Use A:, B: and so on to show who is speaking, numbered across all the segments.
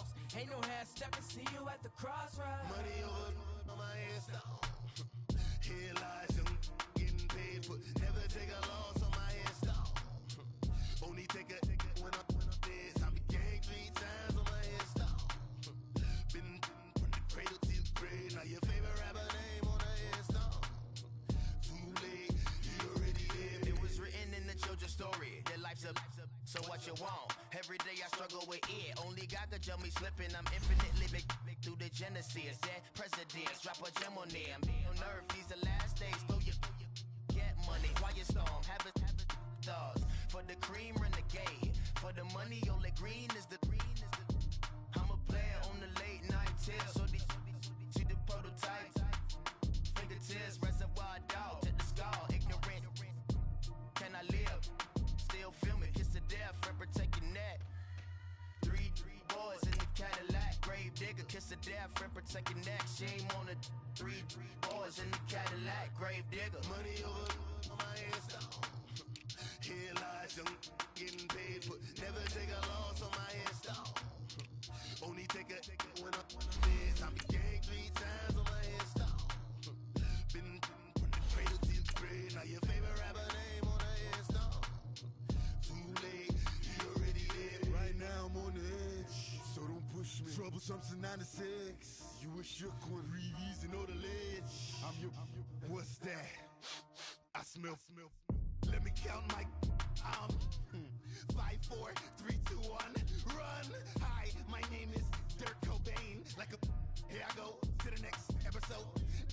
A: lost. Ain't no half stepping, see you at the crossroads.
B: Money over on my headstone. Here lies young, getting paid for. Never take a loss on my headstone. Only take a when I'm dead. I be gang 3 times on my headstone. Been from the cradle to the grave. Now your favorite rapper name on the headstone. Too late, you already dead.
C: It was written in the children's story. Their life's a so what you want. Every day I struggle with it. Only God could jump me slipping. I'm infinitely big through the genesis. Dead presidents, drop a gem on them. On earth, these the last days. Throw you get money. Quiet storm, have a thoughts. For the cream, renegade. For the money, only green is the. I'm a player on the late night till. So these see the prototype. Fingertips, reservoir dog. Check the skull, ignorant. Can I live? Still film it, kiss to death, and protect your neck. Three boys in the Cadillac, grave digger, kiss to death, and protect your neck. Shame on the three boys in the Cadillac, grave digger.
B: Money over on my headstone. Here lies young, getting paid for. Never take a loss on my headstone. Only take a when I'm dead. I be gang 3 times on my headstone. Been from the cradle to the grave. Now your favorite rapper name on the headstone. Too late, you already dead. Right now I'm on the edge, so don't push me. Troublesome to 96. You wish you could breathe and know the ledge. I'm your. What's that? I smell. Let me count my. 5, 4, 3, 2, 1. Run. Hi, my name is Dirk Cobain. Like a. Here I go to the next episode.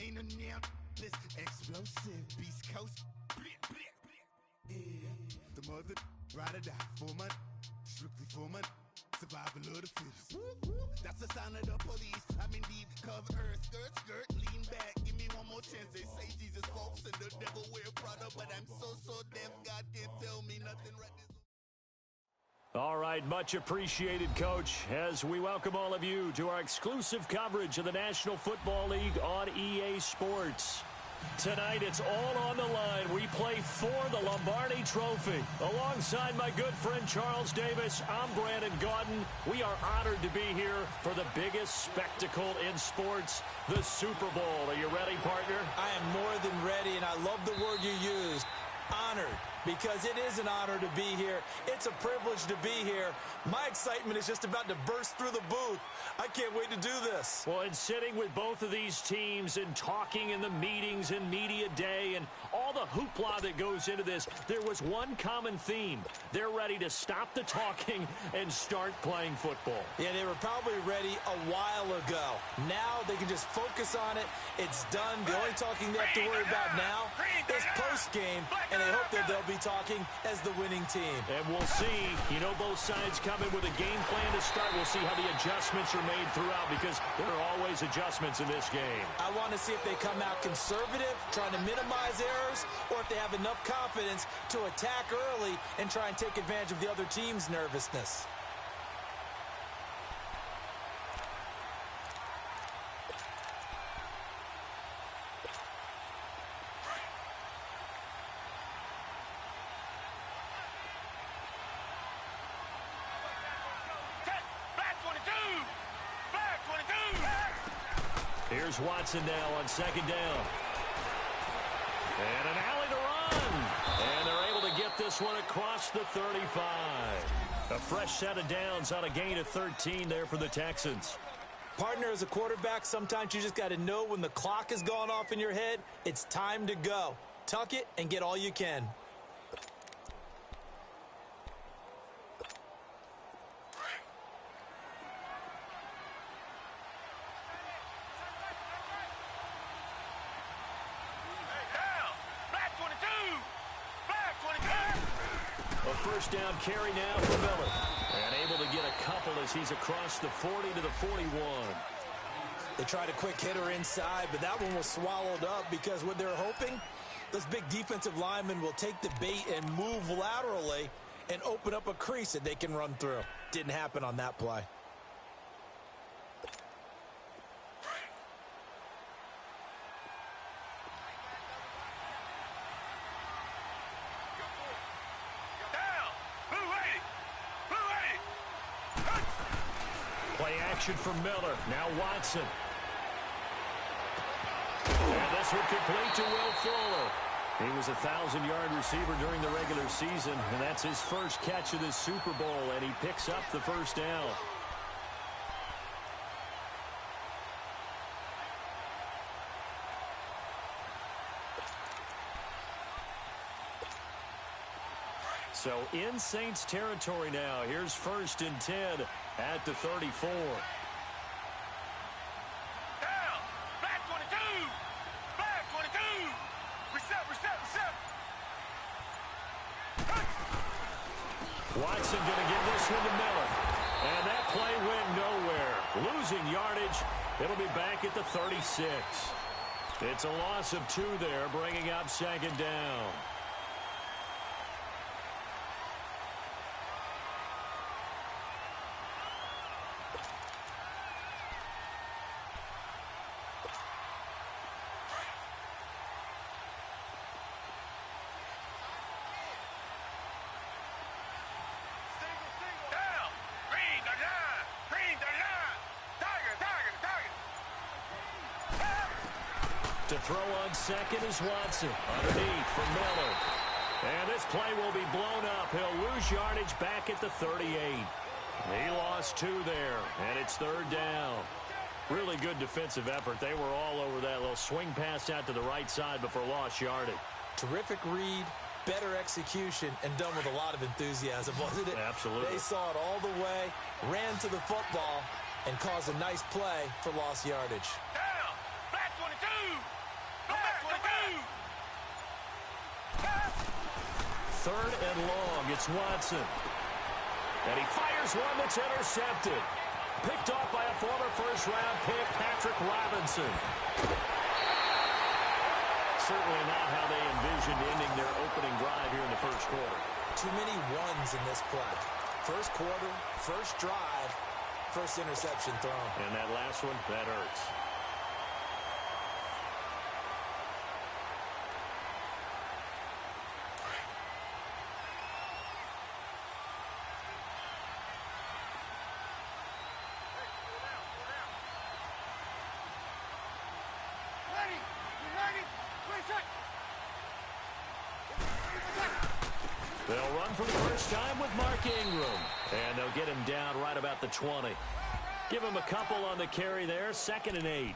B: Ain't no damn this explosive Beast Coast. Yeah. The mother ride or die for my. Strictly for my. Survival of the fittest. That's the sign of the police. I'm in deep cover earth. Skirt, lean back. Give me one more chance. They say Jesus walks and the devil wear Prada, but I'm so deaf. God can't tell me nothing right this.
D: All right, much appreciated, Coach, as we welcome all of you to our exclusive coverage of the National Football League on EA Sports. Tonight, it's all on the line. We play for the Lombardi Trophy. Alongside my good friend Charles Davis, I'm Brandon Gaudin. We are honored to be here for the biggest spectacle in sports, the Super Bowl. Are you ready, partner?
E: I am more than ready, and I love the word you used. Honored, because it is an honor to be here. It's a privilege to be here. My excitement is just about to burst through the booth. I can't wait to do this.
D: Well, and sitting with both of these teams and talking in the meetings and media day and all the hoopla that goes into this, there was one common theme. They're ready to stop the talking and start playing football.
E: Yeah, they were probably ready a while ago. Now they can just focus on it. It's done. The only talking they have to worry about now is post-game, and I hope that they'll be talking as the winning team.
D: And we'll see. You know, both sides coming with a game plan to start. We'll see how the adjustments are made throughout, because there are always adjustments in this game.
E: I want to see if they come out conservative, trying to minimize errors, or if they have enough confidence to attack early and try and take advantage of the other team's nervousness.
D: Here's Watson now on second down. And an alley to run. And they're able to get this one across the 35. A fresh set of downs on a gain of 13 there for the Texans.
E: Partner, as a quarterback, sometimes you just got to know when the clock has gone off in your head, it's time to go. Tuck it and get all you can.
D: A first down carry now for Miller. And able to get a couple as he's across the 40 to the 41.
E: They tried a quick hitter inside, but that one was swallowed up because what they're hoping, those big defensive linemen will take the bait and move laterally and open up a crease that they can run through. Didn't happen on that play.
D: Play action for Miller. Now Watson. And this one complete to Will Fuller. He was a 1,000-yard receiver during the regular season, and that's his first catch of this Super Bowl, and he picks up the first down. So in Saints territory now. Here's 1st and 10 at the 34.
B: Down. Back 22. Back 22. Reset.
D: Watson going to give this one to Miller. And that play went nowhere. Losing yardage. It'll be back at the 36. It's a loss of 2 there, bringing up 2nd down. To throw on second is Watson. Underneath for Miller. And this play will be blown up. He'll lose yardage back at the 38. He lost 2 there, and it's 3rd down. Really good defensive effort. They were all over that little swing pass out to the right side before lost yardage.
E: Terrific read, better execution, and done with a lot of enthusiasm, wasn't it?
D: Absolutely.
E: They saw it all the way, ran to the football, and caused a nice play for lost yardage.
B: Down. Back 22. Back 22.
D: 3rd and long. It's Watson. And he fires one that's intercepted. Picked off by a former first-round pick, Patrick Robinson. Certainly not how they envisioned ending their opening drive here in the first quarter.
E: Too many ones in this play. First quarter, first drive, first interception thrown.
D: And that last one, that hurts. They'll run for the first time with Mark Ingram. And they'll get him down right about the 20. Give him a couple on the carry there. 2nd and 8.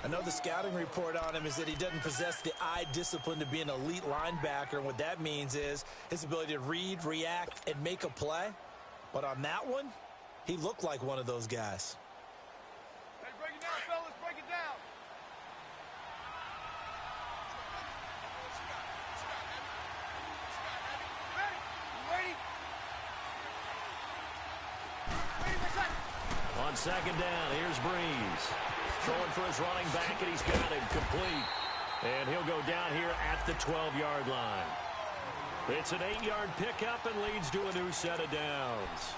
E: I know the scouting report on him is that he doesn't possess the eye discipline to be an elite linebacker. And what that means is his ability to read, react, and make a play. But on that one, he looked like one of those guys.
B: Hey, break it down, fellas. Break it down.
D: On 2nd down, here's Breeze. Throwing for his running back, and he's got him complete. And he'll go down here at the 12-yard line. It's an 8-yard pickup and leads to a new set of downs.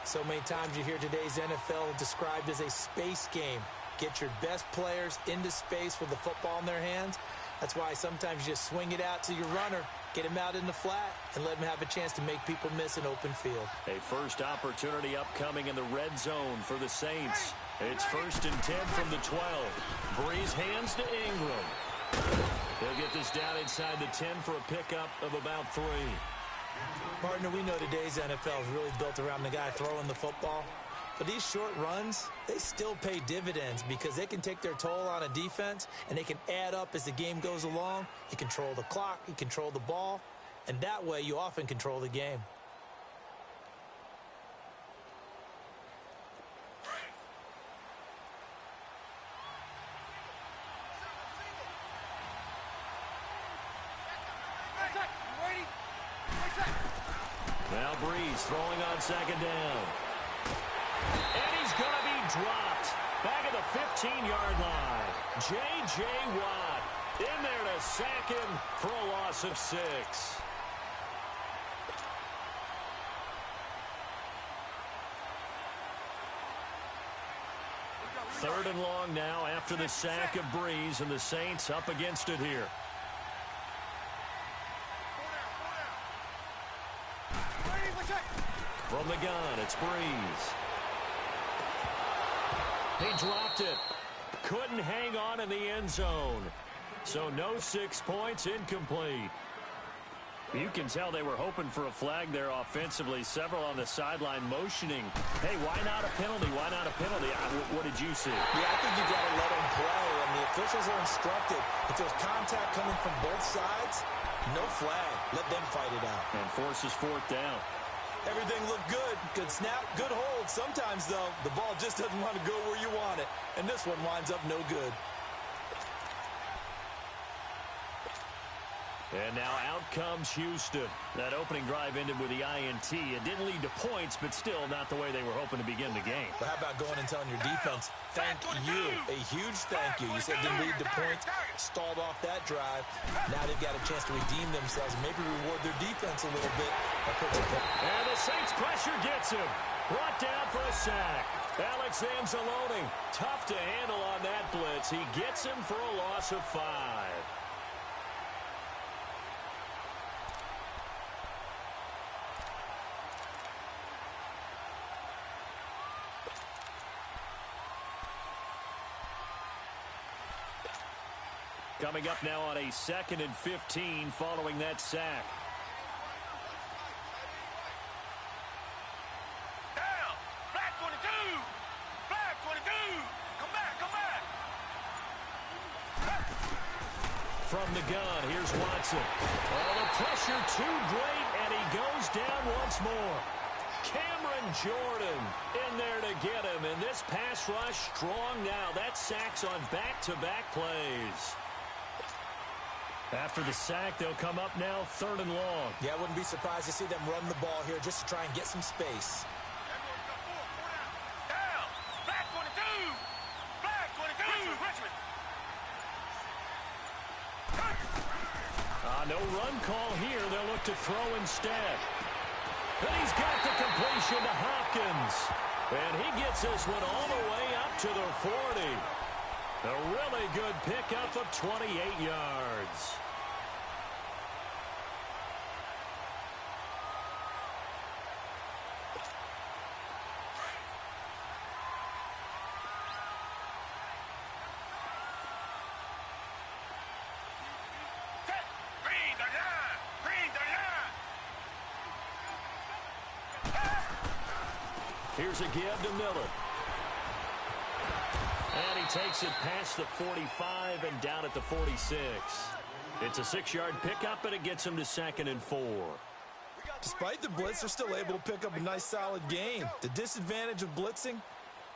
E: So many times you hear today's NFL described as a space game. Get your best players into space with the football in their hands. That's why sometimes you just swing it out to your runner, get him out in the flat, and let him have a chance to make people miss an open field.
D: A first opportunity upcoming in the red zone for the Saints. It's 1st and 10 from the 12. Breeze hands to Ingram. They'll get this down inside the 10 for a pickup of about 3.
E: Partner, we know today's NFL is really built around the guy throwing the football. But these short runs, they still pay dividends because they can take their toll on a defense and they can add up as the game goes along. You control the clock, you control the ball, and that way you often control the game.
D: Now Breeze throwing on 2nd down. And he's going to be dropped back at the 15-yard line. J.J. Watt in there to sack him for a loss of 6. Third and long now after the sack of Breeze, and the Saints up against it here. From the gun, it's Breeze. He dropped it. Couldn't hang on in the end zone. So no 6 points, incomplete. You can tell they were hoping for a flag there offensively. Several on the sideline motioning. Hey, why not a penalty? Why not a penalty? What did you see?
E: Yeah, I think you got to let them play. And the officials are instructed, if there's contact coming from both sides, no flag. Let them fight it out.
D: And forces 4th down.
E: Everything looked good. Good snap, good hold. Sometimes, though, the ball just doesn't want to go where you want it. And this one winds up no good.
D: And now out comes Houston. That opening drive ended with the INT. It didn't lead to points, but still not the way they were hoping to begin the game.
E: But how about going and telling your defense, thank you, a huge thank you. You said didn't lead to points, stalled off that drive. Now they've got a chance to redeem themselves and maybe reward their defense a little bit.
D: And the Saints pressure gets him. Brought down for a sack. Alex Anzalone, tough to handle on that blitz. He gets him for a loss of 5. Coming up now on a 2nd and 15 following that sack.
B: Down! Flag 22! Flag 22! Come back, come back!
D: From the gun, here's Watson. Oh, the pressure too great, and he goes down once more. Cameron Jordan in there to get him, and this pass rush strong now. That sack's on back-to-back plays. After the sack, they'll come up now 3rd and long.
E: Yeah, I wouldn't be surprised to see them run the ball here just to try and get some space.
B: Down! Flag 22! Flag 22! Richmond!
D: No run call here. They'll look to throw instead. And he's got the completion to Hopkins. And he gets this one all the way up to the 40. A really good pickup of 28 yards. Here's a give to Miller. And he takes it past the 45 and down at the 46. It's a 6-yard pickup, and it gets him to 2nd and 4.
E: Despite the blitz, they're still able to pick up a nice, solid gain. The disadvantage of blitzing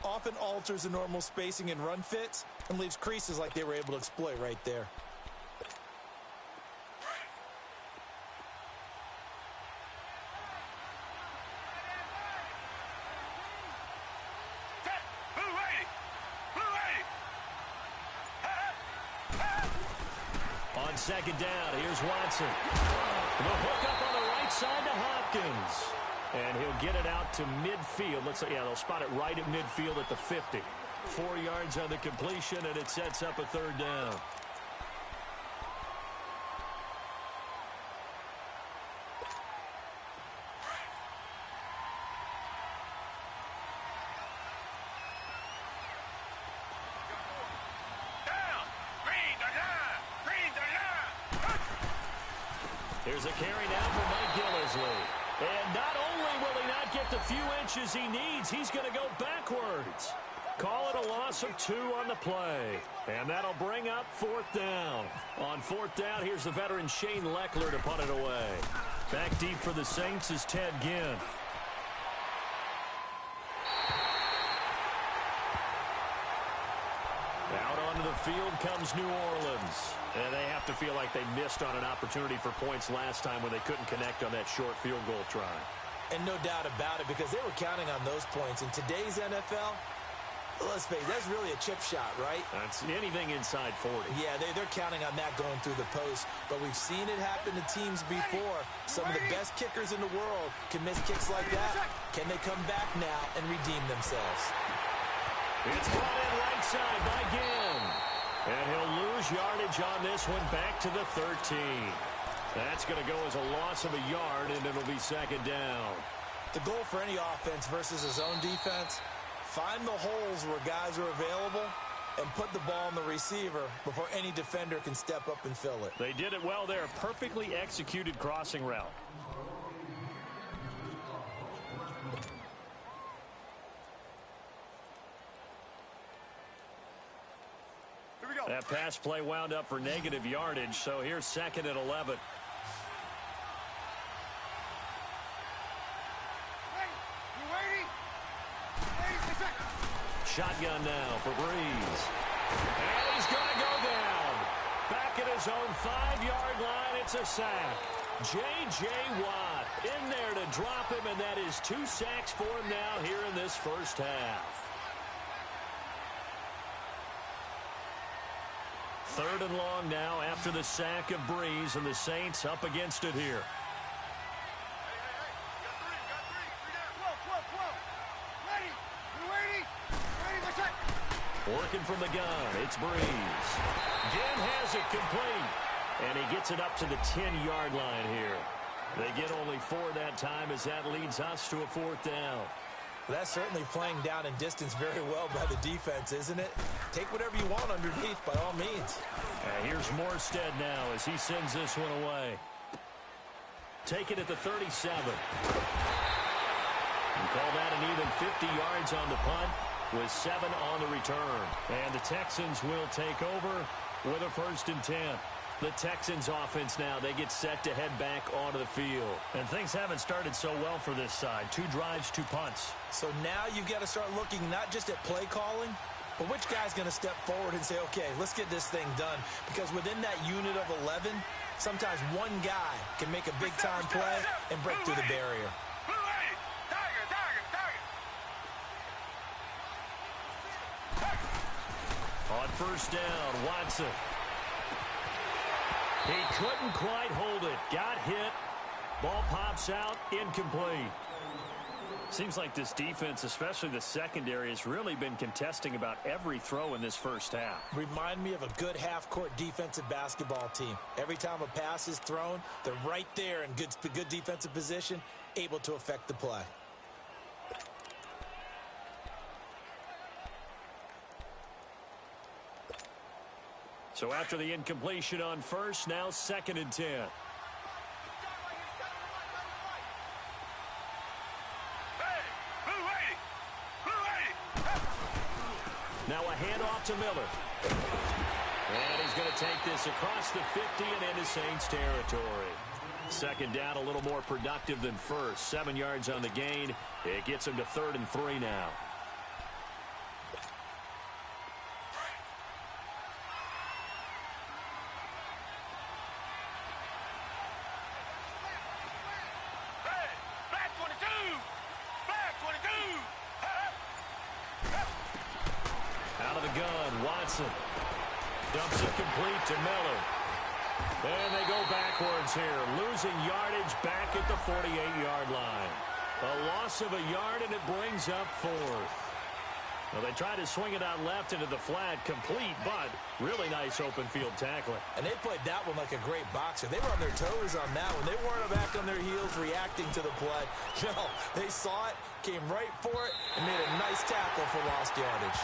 E: often alters the normal spacing and run fits and leaves creases like they were able to exploit right there.
D: On 2nd down, here's Watson. The hook up on the right side to Hopkins. And he'll get it out to midfield. They'll spot it right at midfield at the 50. 4 yards on the completion, and it sets up a 3rd down. Here's a carry now for Mike Gillisley. And not only will he not get the few inches he needs, he's going to go backwards. Call it a loss of 2 on the play. And that'll bring up 4th down. On 4th down, here's the veteran Shane Leckler to punt it away. Back deep for the Saints is Ted Ginn. Out onto the field comes New Orleans. And they have to feel like they missed on an opportunity for points last time when they couldn't connect on that short field goal try.
E: And no doubt about it, because they were counting on those points. In today's NFL, let's face it, that's really a chip shot, right?
D: That's anything inside 40.
E: Yeah, they're counting on that going through the post. But we've seen it happen to teams before. Some of the best kickers in the world can miss kicks like that. Can they come back now and redeem themselves?
D: It's brought in right side by Ginn. And he'll lose yardage on this one back to the 13. That's going to go as a loss of a yard, and it'll be 2nd down.
E: The goal for any offense versus a zone defense, Find the holes where guys are available and put the ball on the receiver before any defender can step up and fill it.
D: They did it well there. Perfectly executed crossing route. That pass play wound up for negative yardage, so here's 2nd and 11. Shotgun now for Breeze. And he's going to go down. Back at his own 5-yard line, it's a sack. J.J. Watt in there to drop him, and that is 2 sacks for him now here in this first half. 3rd and long now after the sack of Breeze, and the Saints up against it here. Working from the gun, it's Breeze. Again has it complete, and he gets it up to the 10-yard line here. They get only 4 that time as that leads us to a 4th down.
E: That's certainly playing down in distance very well by the defense, isn't it? Take whatever you want underneath by all means.
D: Here's Morstead now as he sends this one away. Take it at the 37. You call that an even 50 yards on the punt with 7 on the return. And the Texans will take over with a 1st and 10. The Texans offense now, they get set to head back onto the field. And things haven't started so well for this side. 2 drives, 2 punts.
E: So now you've got to start looking not just at play calling, but which guy's going to step forward and say, okay, let's get this thing done. Because within that unit of 11, sometimes one guy can make a big-time play and break through the barrier.
D: On 1st down, Watson. He couldn't quite hold it. Got hit. Ball pops out. Incomplete. Seems like this defense, especially the secondary, has really been contesting about every throw in this first half.
E: Remind me of a good half-court defensive basketball team. Every time a pass is thrown, they're right there in good defensive position, able to affect the play.
D: So after the incompletion on 1st, now 2nd and 10. Now a handoff to Miller. And he's going to take this across the 50 and into Saints territory. 2nd down, a little more productive than 1st. 7 yards on the gain. It gets him to 3rd and 3 now. Dumps it complete to Miller. And they go backwards here, losing yardage back at the 48-yard line. A loss of a yard, and it brings up 4th. Well, they tried to swing it out left into the flat, complete, but really nice open field tackling.
E: And they played that one like a great boxer. They were on their toes on that one. They weren't back on their heels reacting to the play. No, they saw it, came right for it, and made a nice tackle for lost yardage.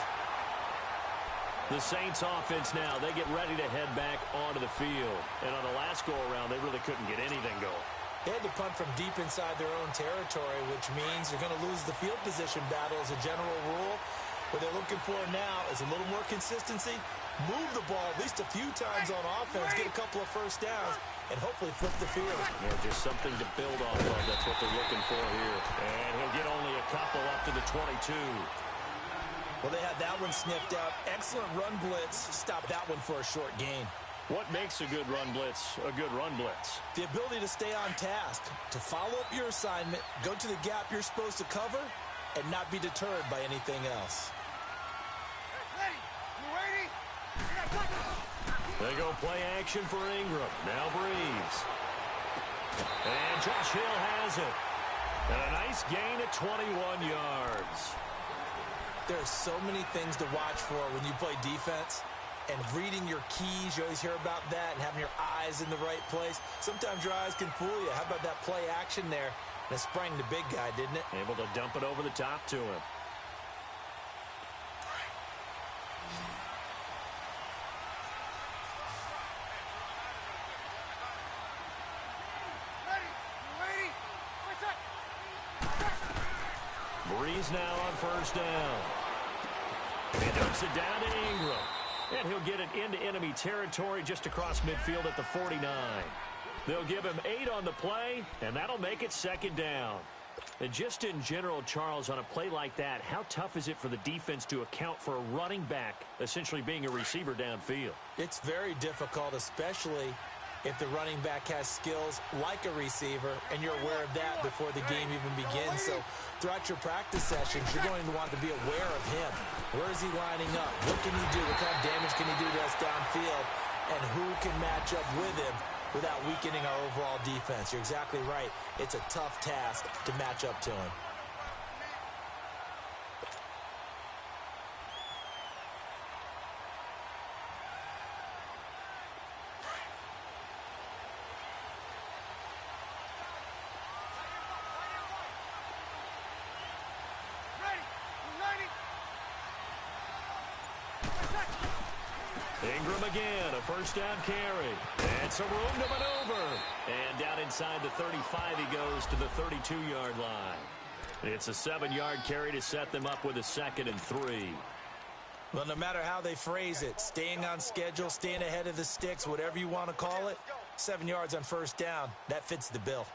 D: The Saints offense now, they get ready to head back onto the field. And on the last go-around, they really couldn't get anything going.
E: They had to punt from deep inside their own territory, which means they're going to lose the field position battle as a general rule. What they're looking for now is a little more consistency, move the ball at least a few times on offense, get a couple of 1st downs, and hopefully flip the field.
D: Yeah, just something to build off of. That's what they're looking for here. And he'll get only a couple up to the 22.
E: Well, they had that one sniffed out. Excellent run blitz. Stopped that one for a short gain.
D: What makes a good run blitz a good run blitz?
E: The ability to stay on task, to follow up your assignment, go to the gap you're supposed to cover, and not be deterred by anything else.
D: They go play action for Ingram. Now Breeze. And Josh Hill has it. And a nice gain at 21 yards.
E: There's so many things to watch for when you play defense. And reading your keys, you always hear about that, and having your eyes in the right place. Sometimes your eyes can fool you. How about that play action there? And it sprang the big guy, didn't it?
D: Able to dump it over the top to him. Breeze now on first down. He dumps it down to Ingram. And he'll get it into enemy territory just across midfield at the 49. They'll give him 8 on the play, and that'll make it second down. And just in general, Charles, on a play like that, how tough is it for the defense to account for a running back essentially being a receiver downfield?
E: It's very difficult, especially if the running back has skills like a receiver, and you're aware of that before the game even begins. So throughout your practice sessions, you're going to want to be aware of him. Where is he lining up? What can he do? What kind of damage can he do to us downfield? And who can match up with him without weakening our overall defense? You're exactly right. It's a tough task to match up to him.
D: Ingram again, a first down carry. And some room to maneuver. And down inside the 35 he goes to the 32-yard line. It's a 7-yard carry to set them up with a 2nd and 3.
E: Well, no matter how they phrase it, staying on schedule, staying ahead of the sticks, whatever you want to call it, 7 yards on first down, that fits the bill.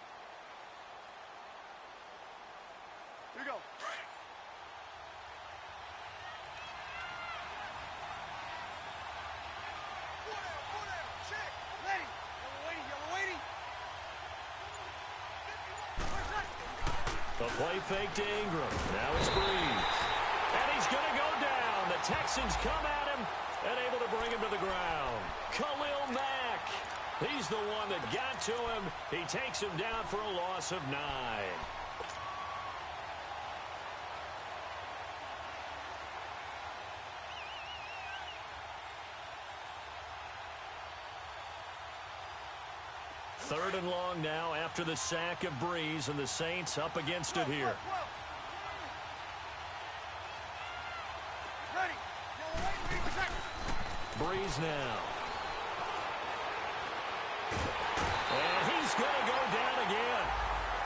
B: Here we go.
D: The play fake to Ingram. Now it's Breeze. And he's going to go down. The Texans come at him and able to bring him to the ground. Khalil Mack. He's the one that got to him. He takes him down for a loss of 9. Third and long now after the sack of Breeze, and the Saints up against it here. Breeze now. And he's going to go down again.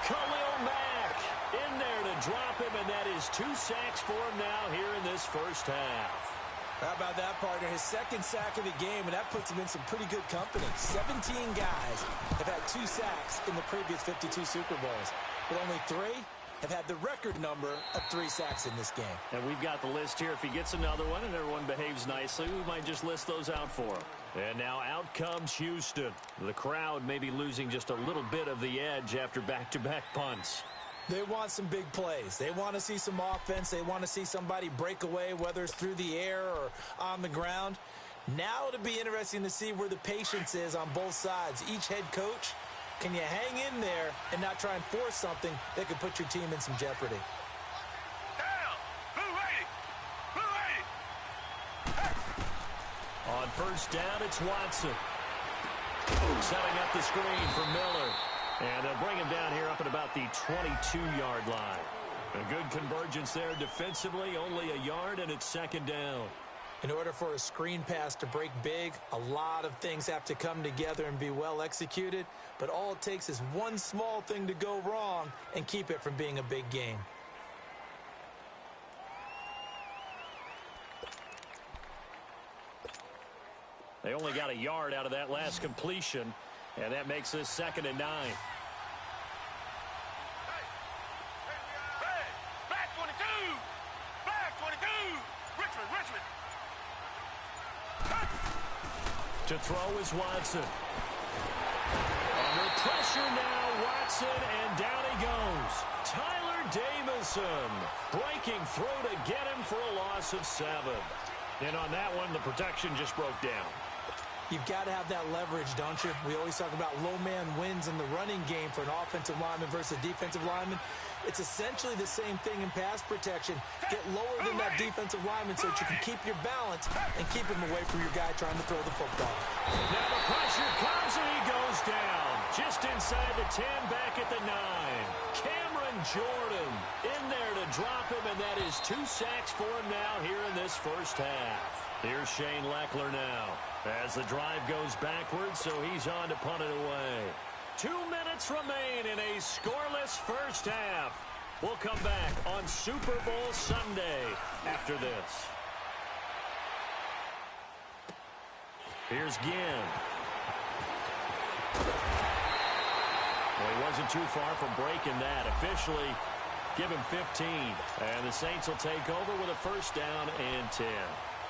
D: Khalil Mack in there to drop him, and that is 2 sacks for him now here in this first half.
E: How about that, partner? His 2nd sack of the game, and that puts him in some pretty good company. 17 guys have had 2 sacks in the previous 52 Super Bowls, but only 3 have had the record number of 3 sacks in this game.
D: And we've got the list here. If he gets another one and everyone behaves nicely, we might just list those out for him. And now out comes Houston. The crowd may be losing just a little bit of the edge after back-to-back punts.
E: They want some big plays. They want to see some offense. They want to see somebody break away, whether it's through the air or on the ground. Now it'll be interesting to see where the patience is on both sides. Each head coach, can you hang in there and not try and force something that could put your team in some jeopardy?
D: On first down, it's Watson. Setting up the screen for Miller. And they'll bring him down here up at about the 22-yard line. A good convergence there defensively, only a yard, and it's second down.
E: In order for a screen pass to break big, a lot of things have to come together and be well executed. But all it takes is one small thing to go wrong and keep it from being a big game.
D: They only got a yard out of that last completion, and that makes this 2nd and 9.
B: Back 22! Back 22! Richmond!
D: To throw is Watson. Under pressure now, Watson, and down he goes. Tyler Davison breaking through to get him for a loss of 7. And on that one, the protection just broke down.
E: You've got to have that leverage, don't you? We always talk about low man wins in the running game for an offensive lineman versus a defensive lineman. It's essentially the same thing in pass protection. Get lower than that defensive lineman so that you can keep your balance and keep him away from your guy trying to throw the football.
D: Now the pressure comes and he goes down. Just inside the 10, back at the 9. Cameron Jordan in there to drop him, and that is 2 sacks for him now here in this first half. Here's Shane Leckler now as the drive goes backwards, so he's on to punt it away. 2 minutes remain in a scoreless first half. We'll come back on Super Bowl Sunday after this. Here's Ginn. Well, he wasn't too far from breaking that. Officially, give him 15. And the Saints will take over with a first down and 10.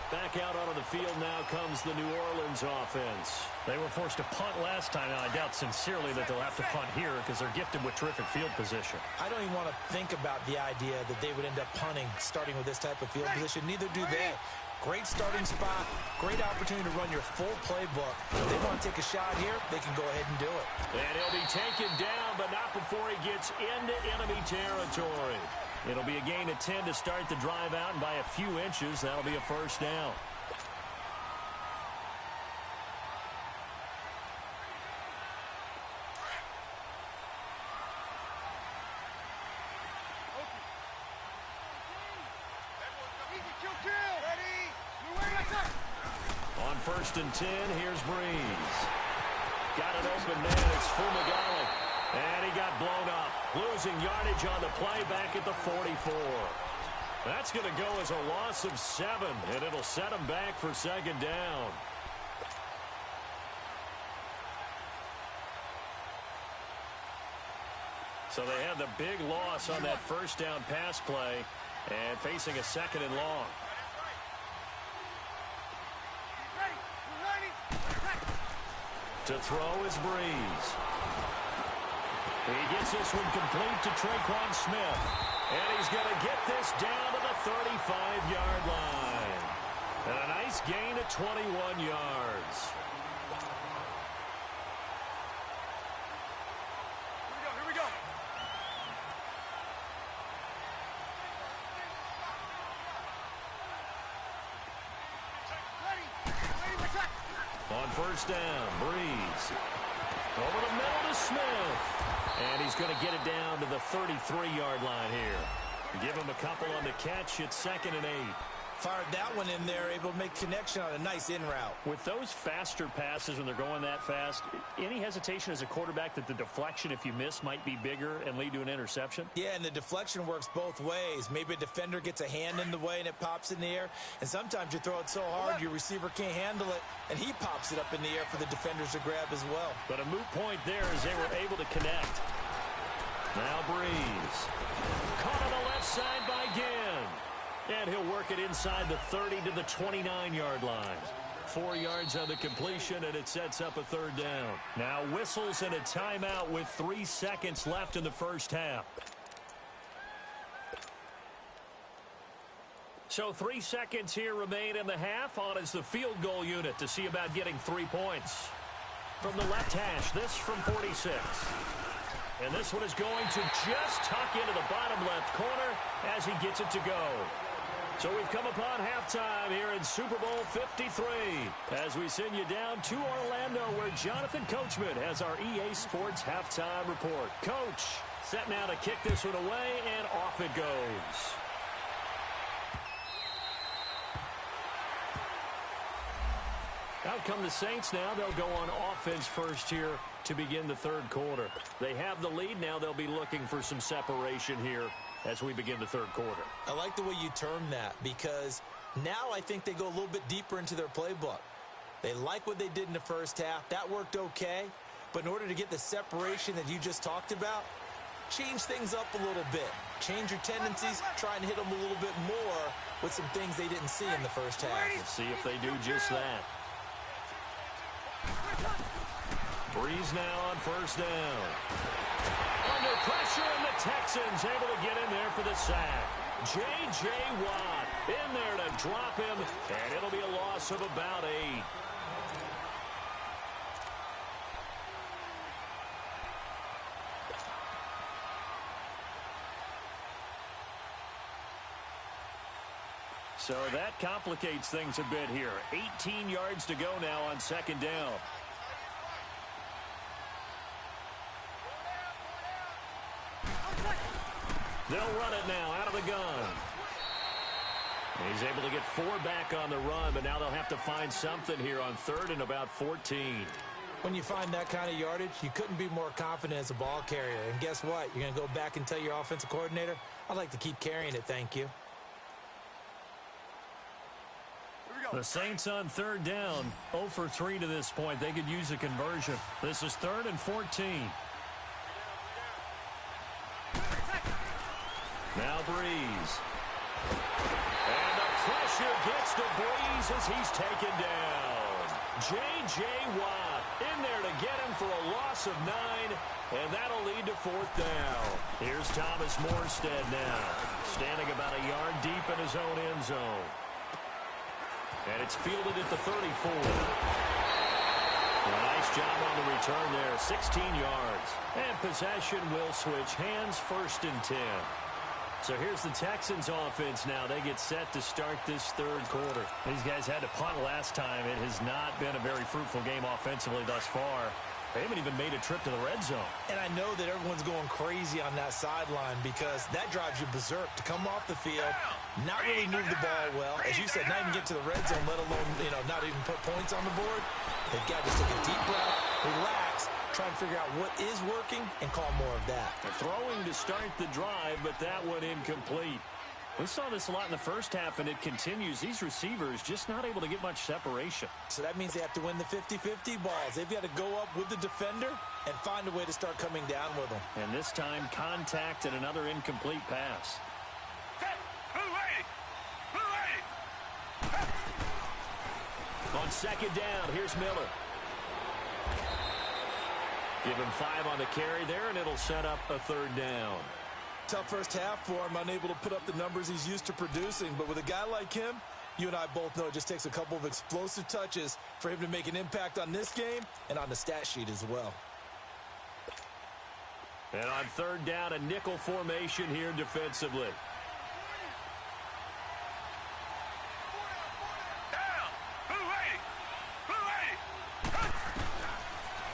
D: Back out onto the field now comes the New Orleans offense.
F: They were forced to punt last time. Now, I doubt sincerely that they'll have to punt here because they're gifted with terrific field position.
E: I don't even want to think about the idea that they would end up punting starting with this type of field position. Neither do they. Great starting spot, great opportunity to run your full playbook. If they want to take a shot here, they can go ahead and do it.
D: And he'll be taken down, but not before he gets into enemy territory. It'll be a gain of 10 to start the drive out, and by a few inches, that'll be a first down. On 1st and 10, here's Breeze. Got it open man, it's Fumagalli. And he got blown up. Losing yardage on the play back at the 44. That's going to go as a loss of 7, and it'll set him back for second down. So they had the big loss on that first down pass play and facing a second and long. To throw is Breeze. He gets this one complete to Traquan Smith. And he's going to get this down to the 35-yard line. And a nice gain of 21 yards.
G: Here we go.
D: On first down, Breeze. Over the middle to Smith. And he's going to get it down to the 33-yard line here. Give him a couple on the catch. It's 2nd and 8.
E: Fired that one in there, able to make connection on a nice in route.
F: With those faster passes when they're going that fast, any hesitation as a quarterback that the deflection, if you miss, might be bigger and lead to an interception?
E: Yeah, and the deflection works both ways. Maybe a defender gets a hand in the way and it pops in the air. And sometimes you throw it so hard your receiver can't handle it, and he pops it up in the air for the defenders to grab as well.
D: But a moot point there as they were able to connect. Now Breeze. Caught on the left side by Ginn. And he'll work it inside the 30 to the 29-yard line. 4 yards on the completion, and it sets up a third down. Now whistles and a timeout with 3 seconds left in the first half. So 3 seconds here remain in the half. On is the field goal unit to see about getting 3 points. From the left hash, this from 46. And this one is going to just tuck into the bottom left corner as he gets it to go. So we've come upon halftime here in Super Bowl 53 as we send you down to Orlando where Jonathan Coachman has our EA Sports halftime report. Coach, set now to kick this one away, and off it goes. Out come the Saints now. They'll go on offense first here to begin the third quarter. They have the lead. Now they'll be looking for some separation here as we begin the third quarter.
E: I like the way you term that because now I think they go a little bit deeper into their playbook. They like what they did in the first half. That worked okay. But in order to get the separation that you just talked about, change things up a little bit. Change your tendencies. Try and hit them a little bit more with some things they didn't see in the first half.
D: Let's see if they do just that. Breeze now on first down. Under pressure, and the Texans able to get in there for the sack. J.J. Watt in there to drop him, and it'll be a loss of about 8. So that complicates things a bit here. 18 yards to go now on second down. They'll run it now out of the gun. He's able to get 4 back on the run, but now they'll have to find something here on third and about 14.
E: When you find that kind of yardage, you couldn't be more confident as a ball carrier. And guess what? You're going to go back and tell your offensive coordinator, I'd like to keep carrying it, thank you.
D: The Saints on third down, 0 for 3 to this point. They could use a conversion. This is 3rd and 14. Now Breeze. And the pressure gets to Breeze as he's taken down. J.J. Watt in there to get him for a loss of 9, and that'll lead to 4th down. Here's Thomas Morstead now, standing about a yard deep in his own end zone. And it's fielded at the 34. A nice job on the return there, 16 yards. And possession will switch hands, 1st and 10. So here's the Texans offense now. They get set to start this 3rd quarter. These guys had to punt last time. It has not been a very fruitful game offensively thus far. They haven't even made a trip to the red zone.
E: And I know that everyone's going crazy on that sideline because that drives you berserk to come off the field, not really move the ball well. As you said, not even get to the red zone, let alone, not even put points on the board. They've got to just take a deep breath, relax, try and figure out what is working and call more of that.
D: Throwing to start the drive, but that one incomplete. We saw this a lot in the first half, and it continues. These receivers just not able to get much separation.
E: So that means they have to win the 50-50 balls. They've got to go up with the defender and find a way to start coming down with them.
D: And this time, contact and another incomplete pass. On 2nd down, here's Miller. Give him 5 on the carry there, and it'll set up a 3rd down.
E: Tough first half for him, unable to put up the numbers he's used to producing. But with a guy like him, you and I both know it just takes a couple of explosive touches for him to make an impact on this game and on the stat sheet as well.
D: And on 3rd down, a nickel formation here defensively.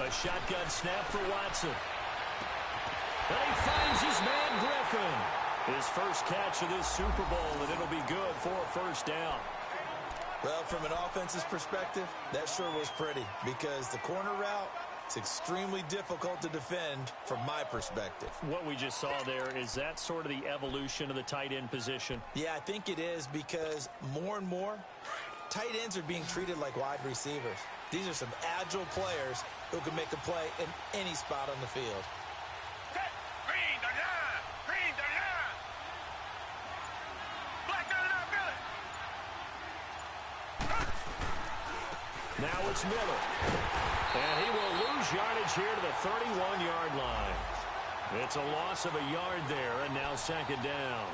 D: A shotgun snap for Watson. And he finds his man Griffin. His first catch of this Super Bowl, and it'll be good for a 1st down.
E: Well, from an offense's perspective, that sure was pretty because the corner route is extremely difficult to defend from my perspective.
D: What we just saw there, is that sort of the evolution of the tight end position?
E: Yeah, I think it is because more and more, tight ends are being treated like wide receivers. These are some agile players who can make a play in any spot on the field.
D: Now it's Miller. And he will lose yardage here to the 31-yard line. It's a loss of a yard there, and now 2nd down.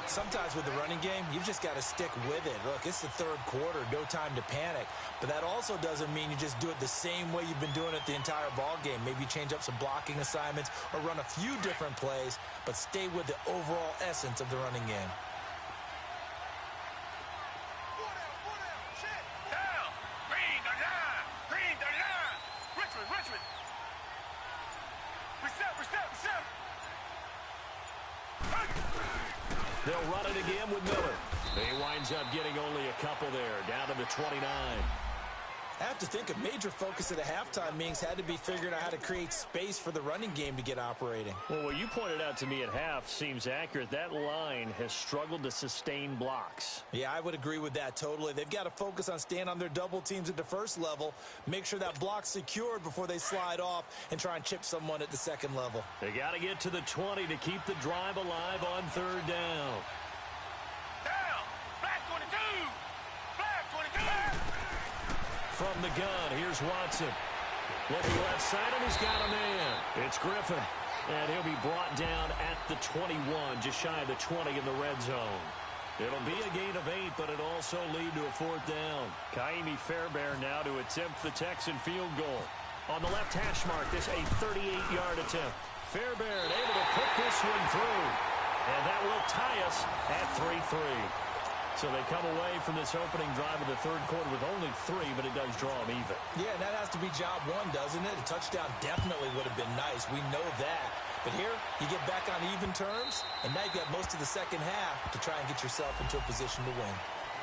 E: Sometimes with the running game, you've just got to stick with it. Look, it's the 3rd quarter, no time to panic. But that also doesn't mean you just do it the same way you've been doing it the entire ball game. Maybe change up some blocking assignments or run a few different plays, but stay with the overall essence of the running game.
D: They'll run it again with Miller. He winds up getting only a couple there, down to the 29.
E: I have to think a major focus of the halftime meetings had to be figuring out how to create space for the running game to get operating.
D: Well, what you pointed out to me at half seems accurate. That line has struggled to sustain blocks.
E: Yeah, I would agree with that totally. They've got to focus on staying on their double teams at the first level, make sure that block's secured before they slide off and try and chip someone at the second level.
D: They got to get to the 20 to keep the drive alive on 3rd down. From the gun, here's Watson. Looking left side, and he's got a man. It's Griffin. And he'll be brought down at the 21, just shy of the 20 in the red zone. It'll be a gain of 8, but it'll also lead to a 4th down. Kaimi Fairbairn now to attempt the Texan field goal. On the left hash mark, this a 38-yard attempt. Fairbairn able to put this one through. And that will tie us at 3-3. So they come away from this opening drive of the 3rd quarter with only 3, but it does draw them even.
E: Yeah, that has to be job 1, doesn't it? A touchdown definitely would have been nice. We know that. But here, you get back on even terms, and now you've got most of the second half to try and get yourself into a position to win.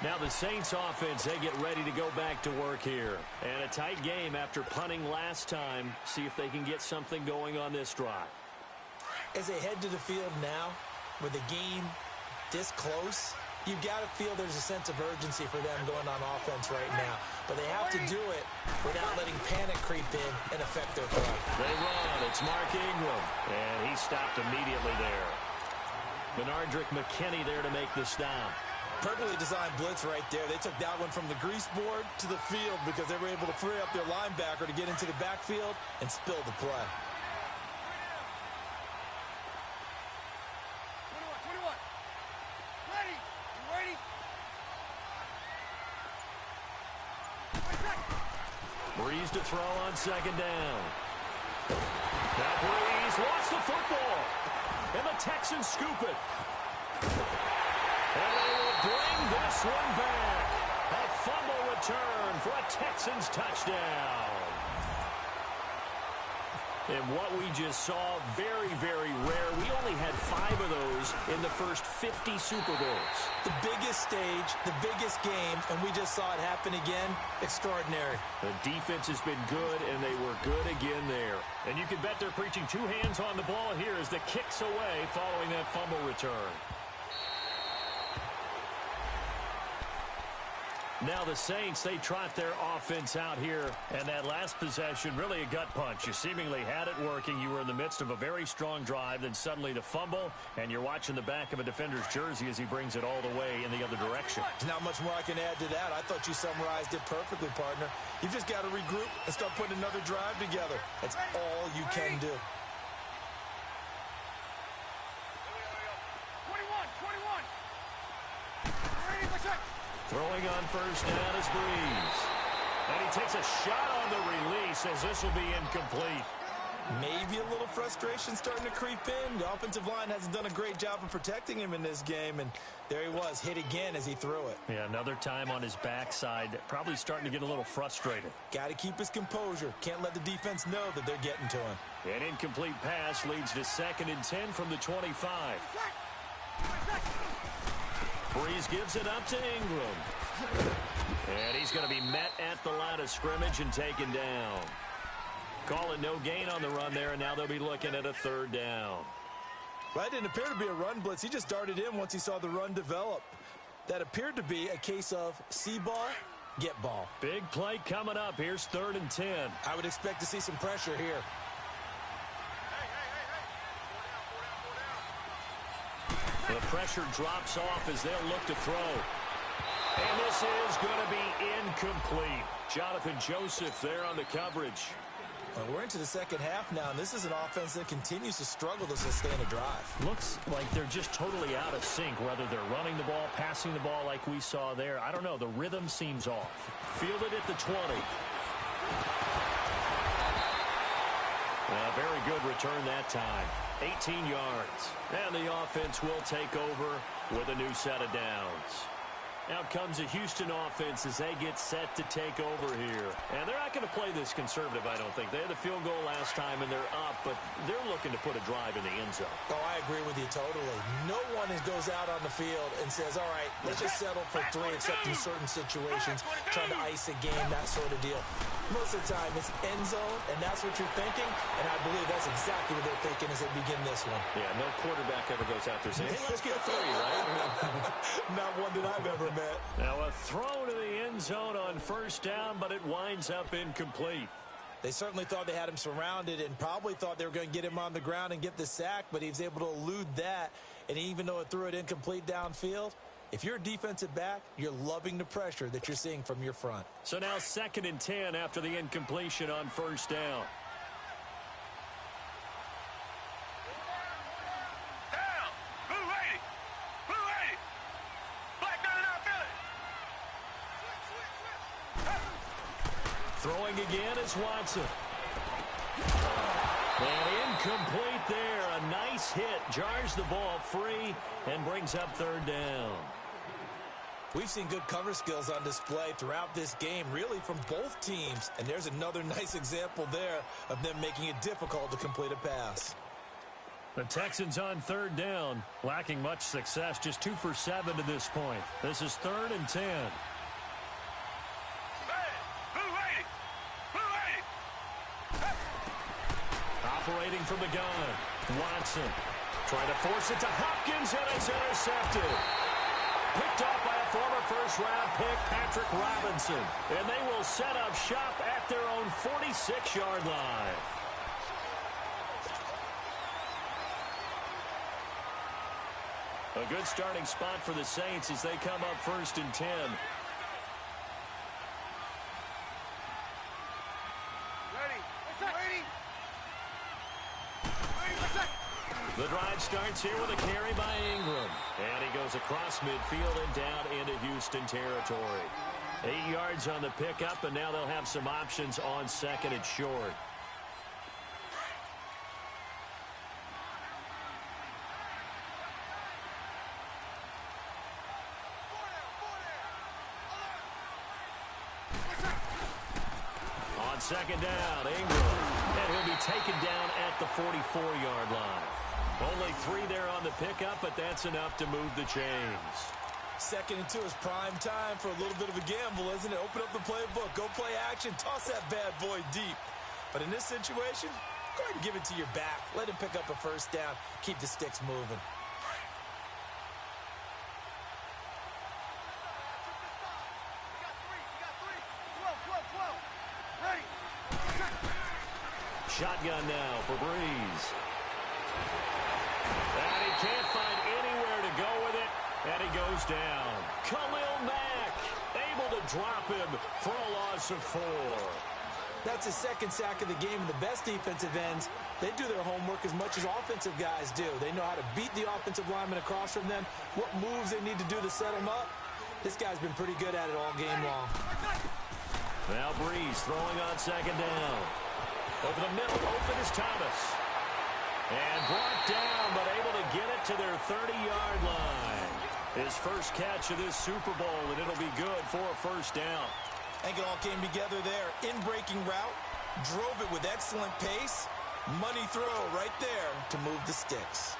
D: Now the Saints offense, they get ready to go back to work here. And a tight game after punting last time. See if they can get something going on this drive.
E: As they head to the field now, with the game this close, you've got to feel there's a sense of urgency for them going on offense right now. But they have to do it without letting panic creep in and affect their play.
D: They run. It's Mark Ingram. And he stopped immediately there. Benardrick McKinney there to make the stop.
E: Perfectly designed blitz right there. They took that one from the grease board to the field because they were able to free up their linebacker to get into the backfield and spill the play.
B: 21. Ready. You ready?
D: Breeze to throw on second down. Now Breeze lost the football. And the Texans scoop it. And they will bring this one back. A fumble return for a Texans touchdown. And what we just saw, very, very rare. We only had 5 of those in the first 50 Super Bowls.
E: The biggest stage, the biggest game, and we just saw it happen again. Extraordinary.
D: The defense has been good, and they were good again there. And you can bet they're preaching 2 hands on the ball here as the kick's away following that fumble return. Now the Saints, they trot their offense out here. And that last possession, really a gut punch. You seemingly had it working. You were in the midst of a very strong drive. Then suddenly the fumble. And you're watching the back of a defender's jersey as he brings it all the way in the other direction.
E: There's not much more I can add to that. I thought you summarized it perfectly, partner. You've just got to regroup and start putting another drive together. That's all you can do.
B: 21.
D: Throwing on first down is Breeze. And he takes a shot on the release as this will be incomplete.
E: Maybe a little frustration starting to creep in. The offensive line hasn't done a great job of protecting him in this game, and there he was, hit again as he threw it.
D: Yeah, another time on his backside, probably starting to get a little frustrated.
E: Got to keep his composure. Can't let the defense know that they're getting to him.
D: An incomplete pass leads to 2nd and 10 from the 25. Breeze gives it up to Ingram. And he's going to be met at the line of scrimmage and taken down. Calling no gain on the run there, and now they'll be looking at a 3rd down.
E: Well, it didn't appear to be a run blitz. He just darted in once he saw the run develop. That appeared to be a case of see ball, get ball.
D: Big play coming up. Here's 3rd and 10.
E: I would expect to see some pressure here.
D: The pressure drops off as they'll look to throw. And this is going to be incomplete. Jonathan Joseph there on the coverage.
E: Well, we're into the second half now, and this is an offense that continues to struggle to sustain a drive.
D: Looks like they're just totally out of sync, whether they're running the ball, passing the ball like we saw there. I don't know. The rhythm seems off. Fielded at the 20. A very good return that time. 18 yards. And the offense will take over with a new set of downs. Out comes the Houston offense as they get set to take over here. And they're not going to play this conservative, I don't think. They had the field goal last time, and they're up, but they're looking to put a drive in the end zone.
E: Oh, I agree with you totally. No one goes out on the field and says, all right, let's just settle for 3, except in certain situations, trying to ice a game, that sort of deal. Most of the time, it's end zone, and that's what you're thinking, and I believe that's exactly what they're thinking as they begin this one.
D: Yeah, no quarterback ever goes out there saying, hey, let's get 3, right?
E: Not one that I've ever met.
D: Now a throw to the end zone on first down, but it winds up incomplete.
E: They certainly thought they had him surrounded and probably thought they were going to get him on the ground and get the sack, but he was able to elude that, and even though it threw it incomplete downfield, if you're a defensive back, you're loving the pressure that you're seeing from your front.
D: So now 2nd and 10 after the incompletion on first down. Throwing again is Watson. And incomplete there. A nice hit. Jars the ball free and brings up 3rd down.
E: We've seen good cover skills on display throughout this game, really from both teams. And there's another nice example there of them making it difficult to complete a pass.
D: The Texans on third down, lacking much success, just 2 for 7 to this point. This is 3rd and 10. Operating from the gun, Watson trying to force it to Hopkins, and it's intercepted. Picked off by a former first-round pick, Patrick Robinson. And they will set up shop at their own 46-yard line. A good starting spot for the Saints as they come up 1st and 10. The drive starts here with a carry by Ingram. And he goes across midfield and down into Houston territory. 8 yards on the pickup, and now they'll have some options on 2nd and short. On 2nd down, Ingram. And he'll be taken down at the 44-yard line. Only 3 there on the pickup, but that's enough to move the chains.
E: 2nd and 2 is prime time for a little bit of a gamble, isn't it? Open up the playbook, go play action, toss that bad boy deep. But in this situation, go ahead and give it to your back. Let him pick up a 1st down, keep the sticks moving.
D: Shotgun now for Breeze. And he can't find anywhere to go with it, and he goes down. Khalil Mack able to drop him for a loss of 4.
E: That's his 2nd sack of the game, and the best defensive ends, they do their homework as much as offensive guys do. They know how to beat the offensive lineman across from them, what moves they need to do to set them up. This guy's been pretty good at it all game long.
D: Now Breeze throwing on 2nd down. Over the middle, open is Thomas. And brought down, but able to get it to their 30-yard line. His first catch of this Super Bowl, and it'll be good for a 1st down.
E: I think it all came together there. In-breaking route, drove it with excellent pace. Money throw right there to move the sticks.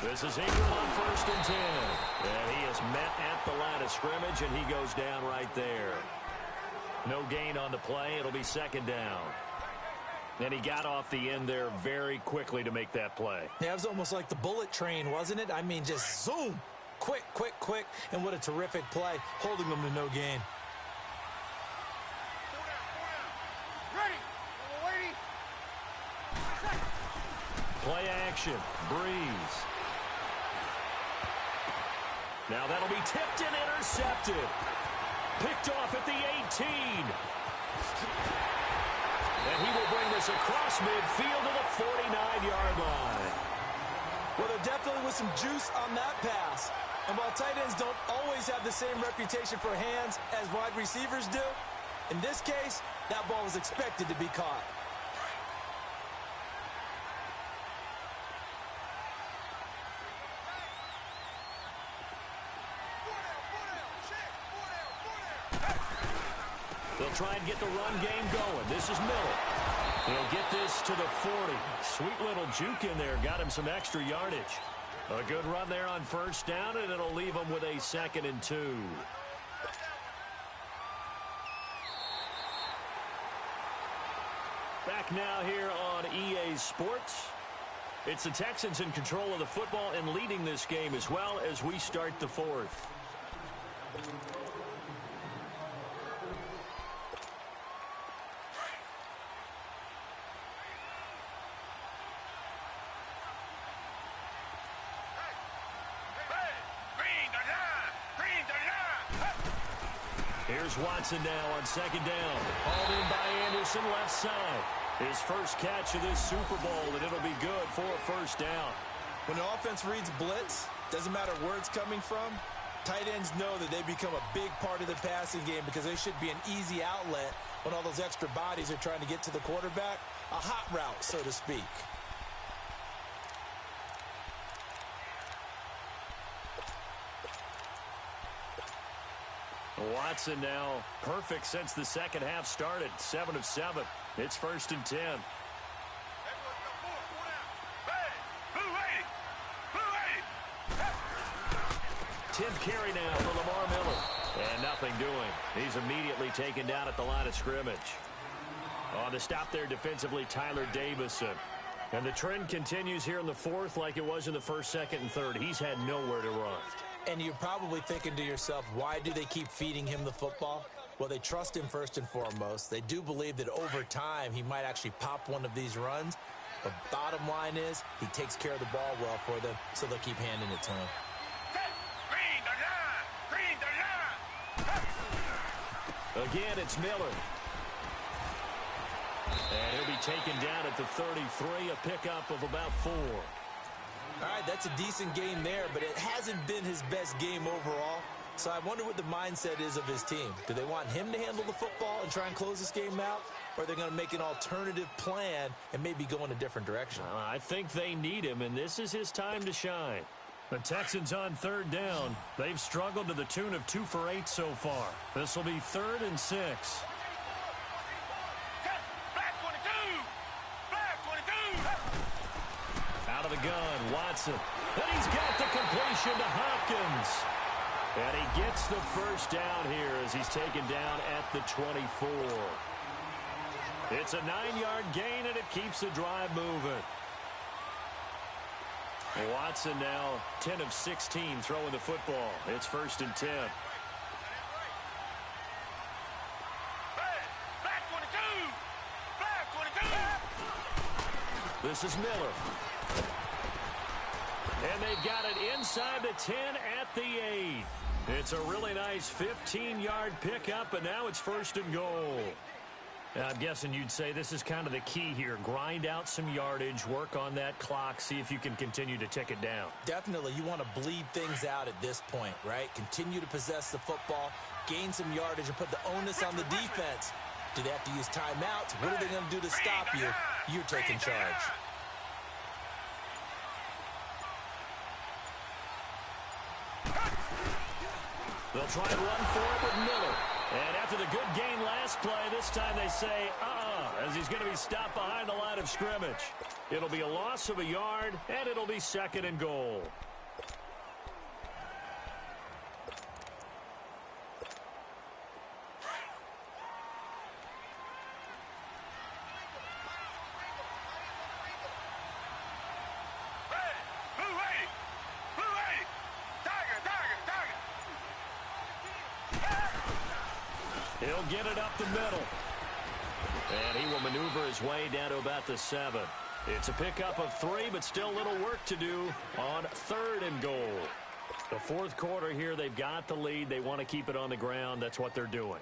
D: This is Ingram on 1st and 10. And he is met at the line of scrimmage, and he goes down right there. No gain on the play. It'll be 2nd down. And he got off the end there very quickly to make that play.
E: Yeah, it was almost like the bullet train, wasn't it? I mean, just zoom. Quick, quick, quick. And what a terrific play, holding them to no gain.
D: Play action. Breeze. Now that'll be tipped and intercepted. Picked off at the 18. And he will bring this across midfield to the 49-yard line.
E: Well, there definitely was some juice on that pass. And while tight ends don't always have the same reputation for hands as wide receivers do, in this case, that ball was expected to be caught.
D: They'll try and get the run game going. This is Miller. He'll get this to the 40. Sweet little juke in there. Got him some extra yardage. A good run there on 1st down, and it'll leave him with a 2nd and 2. Back now here on EA Sports. It's the Texans in control of the football and leading this game as well as we start the 4th. Here's Watson now on 2nd down. Hauled in by Anderson, left side. His first catch of this Super Bowl, and it'll be good for a 1st down.
E: When the offense reads blitz, doesn't matter where it's coming from, Tight ends know that they become a big part of the passing game because they should be an easy outlet when all those extra bodies are trying to get to the quarterback. A hot route, so to speak.
D: Watson now perfect since the second half started. 7 of 7. It's 1st and 10. Tenth carry now for Lamar Miller. And nothing doing. He's immediately taken down at the line of scrimmage. On the stop there defensively, Tyler Davison. And the trend continues here in the fourth like it was in the first, second, and third. He's had nowhere to run.
E: And you're probably thinking to yourself, why do they keep feeding him the football? Well, they trust him first and foremost. They do believe that over time he might actually pop one of these runs. But bottom line is he takes care of the ball well for them, so they'll keep handing it to him.
D: Again, it's Miller. And he'll be taken down at the 33, a pickup of about 4.
E: All right, that's a decent game there, but it hasn't been his best game overall. So I wonder what the mindset is of his team. Do they want him to handle the football and try and close this game out? Or are they going to make an alternative plan and maybe go in a different direction?
D: I think they need him, and this is his time to shine. The Texans on 3rd down. They've struggled to the tune of 2 for 8 so far. This will be 3rd and 6. Out of the gun, Watson. And he's got the completion to Hopkins. And he gets the first down here as he's taken down at the 24. It's a 9-yard gain, and it keeps the drive moving. Watson now 10 of 16 throwing the football. It's 1st and 10. This is Miller. And they've got it inside the 10 at the 8. It's a really nice 15-yard pickup, and now it's 1st and goal. I'm guessing you'd say this is kind of the key here. Grind out some yardage, work on that clock, see if you can continue to tick it down.
E: Definitely. You want to bleed things out at this point, right? Continue to possess the football, gain some yardage, and put the onus on the defense. Do they have to use timeouts? What are they going to do to stop you? You're taking charge.
D: They'll try and run for it with Miller. And after the good gain last play, this time they say, as he's going to be stopped behind the line of scrimmage. It'll be a loss of a yard, and it'll be 2nd and goal. He'll get it up the middle. And he will maneuver his way down to about the 7. It's a pickup of 3, but still a little work to do on 3rd and goal. The fourth quarter here, they've got the lead. They want to keep it on the ground. That's what they're doing.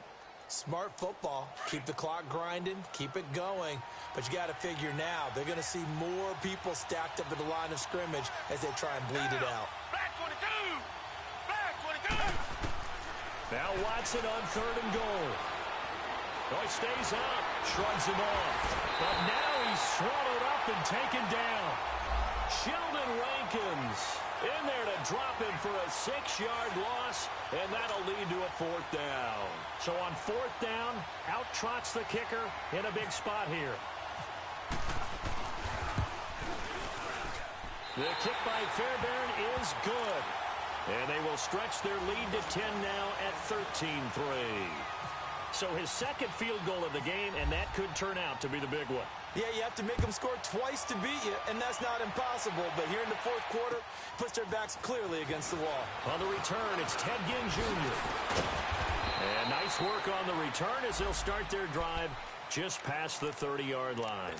E: Smart football. Keep the clock grinding. Keep it going. But you got to figure now, they're going to see more people stacked up at the line of scrimmage as they try and bleed it out.
D: Now Watson on 3rd and goal. Oh, he stays out, shrugs him off. But now he's swallowed up and taken down. Sheldon Rankins in there to drop him for a 6-yard loss, and that'll lead to a 4th down. So on 4th down, out trots the kicker in a big spot here. The kick by Fairbairn is good. And they will stretch their lead to 10 now at 13-3. So his 2nd field goal of the game, and that could turn out to be the big one.
E: Yeah, you have to make them score twice to beat you, and that's not impossible. But here in the fourth quarter, puts their backs clearly against the wall.
D: On the return, it's Ted Ginn Jr. And nice work on the return as they'll start their drive just past the 30-yard line.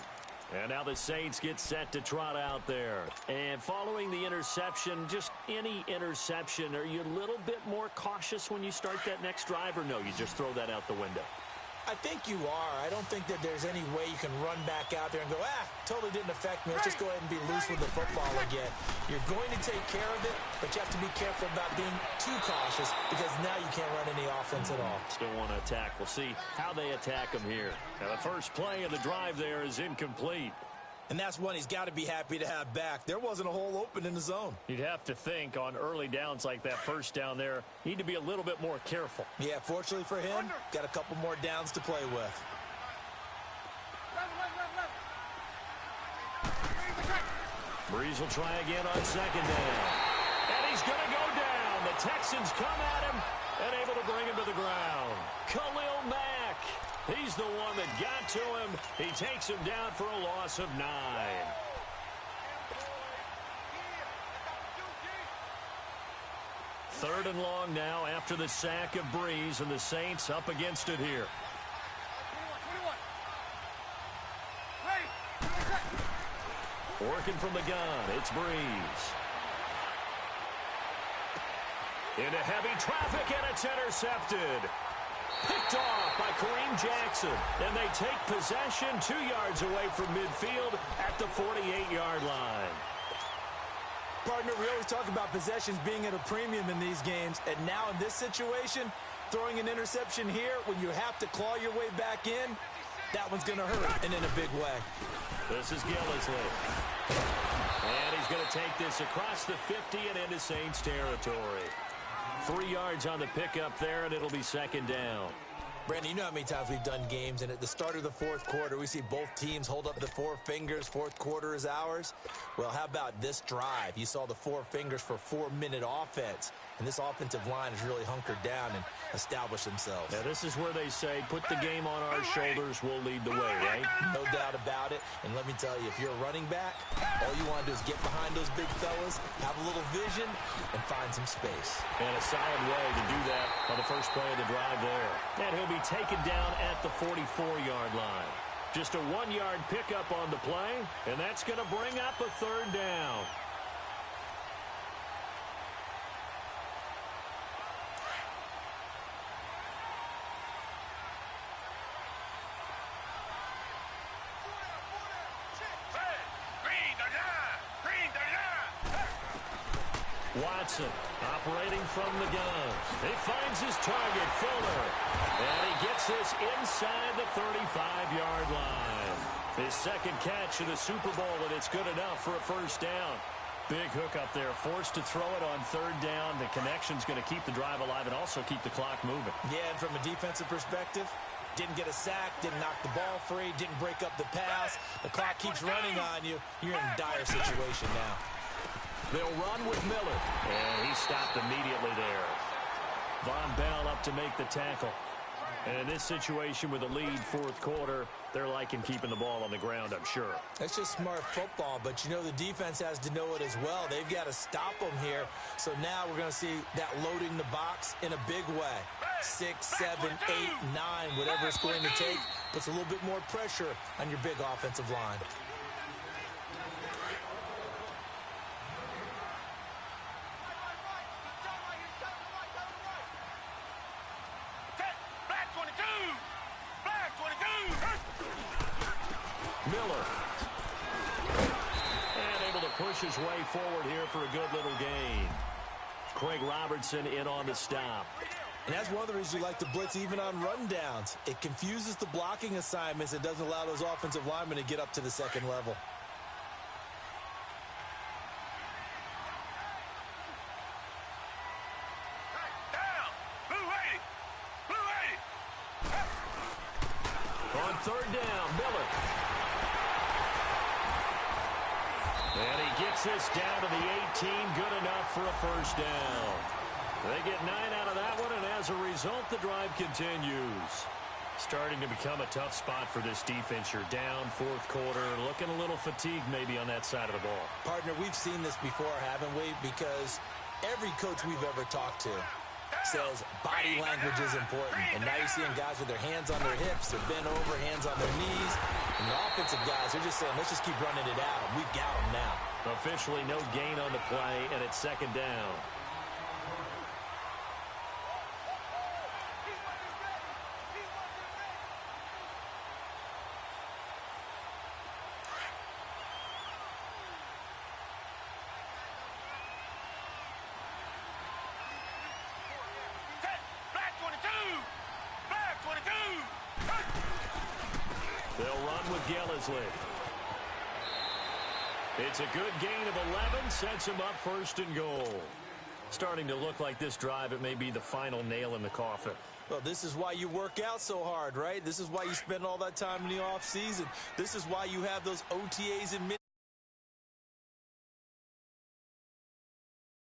D: And now the Saints get set to trot out there. And following the interception, just any interception, are you a little bit more cautious when you start that next drive, or no, you just throw that out the window?
E: I think you are. I don't think that there's any way you can run back out there and go, totally didn't affect me. Let's just go ahead and be loose with the football again. You're going to take care of it, but you have to be careful about being too cautious because now you can't run any offense at all.
D: Still want to attack. We'll see how they attack him here. Now, the first play of the drive there is incomplete.
E: And that's one he's got to be happy to have back. There wasn't a hole open in the zone.
D: You'd have to think on early downs like that first down there, need to be a little bit more careful.
E: Yeah, fortunately for him, got a couple more downs to play with.
D: Breeze will try again on second down. And he's going to go down. The Texans come at him and able to bring him to the ground. Khalil Mack. He's the one that got to him. He takes him down for a loss of 9. Third and long now after the sack of Breeze, and the Saints up against it here. Working from the gun, it's Breeze. Into heavy traffic, and it's intercepted. Picked off by Kareem Jackson, and they take possession 2 yards away from midfield at the 48-yard line.
E: Partner, we always talk about possessions being at a premium in these games, and now in this situation, throwing an interception here when you have to claw your way back in, that one's going to hurt, and in a big way.
D: This is Gillisley. And he's going to take this across the 50 and into Saints territory. 3 yards on the pickup there, and it'll be second down.
E: Brandon, you know how many times we've done games, and at the start of the fourth quarter, we see both teams hold up the 4 fingers, fourth quarter is ours. Well, how about this drive? You saw the 4 fingers for 4-minute offense, and this offensive line has really hunkered down and established themselves.
D: Now, this is where they say, put the game on our shoulders, we'll lead the way, right?
E: No doubt about it, and let me tell you, if you're a running back, all you want to do is get behind those big fellas, have a little vision, and find some space.
D: And a solid way to do that on the first play of the drive there. And he'll be taken down at the 44-yard line. Just a 1-yard pickup on the play, and that's going to bring up a third down. Watson operating from the gun. He finds his target, Fuller. And he gets this inside the 35-yard line. His second catch of the Super Bowl, and it's good enough for a first down. Big hook up there, forced to throw it on third down. The connection's going to keep the drive alive and also keep the clock moving.
E: Yeah, and from a defensive perspective, didn't get a sack, didn't knock the ball free, didn't break up the pass. The clock keeps running on you. You're in a dire situation now.
D: They'll run with Miller, and he stopped immediately there. Von Bell up to make the tackle. And in this situation with a lead fourth quarter, they're liking keeping the ball on the ground, I'm sure.
E: That's just smart football, but you know the defense has to know it as well. They've got to stop them here. So now we're going to see that loading the box in a big way. 6, 7, 8, 9, whatever it's going to take, puts a little bit more pressure on your big offensive line.
D: Miller. And able to push his way forward here for a good little gain. Craig Robertson in on the stop.
E: And that's one of the reasons you like to blitz even on rundowns. It confuses the blocking assignments. It doesn't allow those offensive linemen to get up to the second level.
D: On third down, Miller. And he gets this down to the 18, good enough for a first down. They get 9 out of that one, and as a result, the drive continues. Starting to become a tough spot for this defense. You're down fourth quarter, looking a little fatigued maybe on that side of the ball.
E: Partner, we've seen this before, haven't we? Because every coach we've ever talked to says body language is important. And now you're seeing guys with their hands on their hips, they're bent over, hands on their knees. And the offensive guys, they're just saying, let's just keep running it out. We've got them now.
D: Officially no gain on the play, and it's second down. They'll run with Gillisley. It's a good gain of 11, sets him up first and goal. Starting to look like this drive, it may be the final nail in the coffin.
E: Well, this is why you work out so hard, right? This is why you spend all that time in the offseason. This is why you have those OTAs and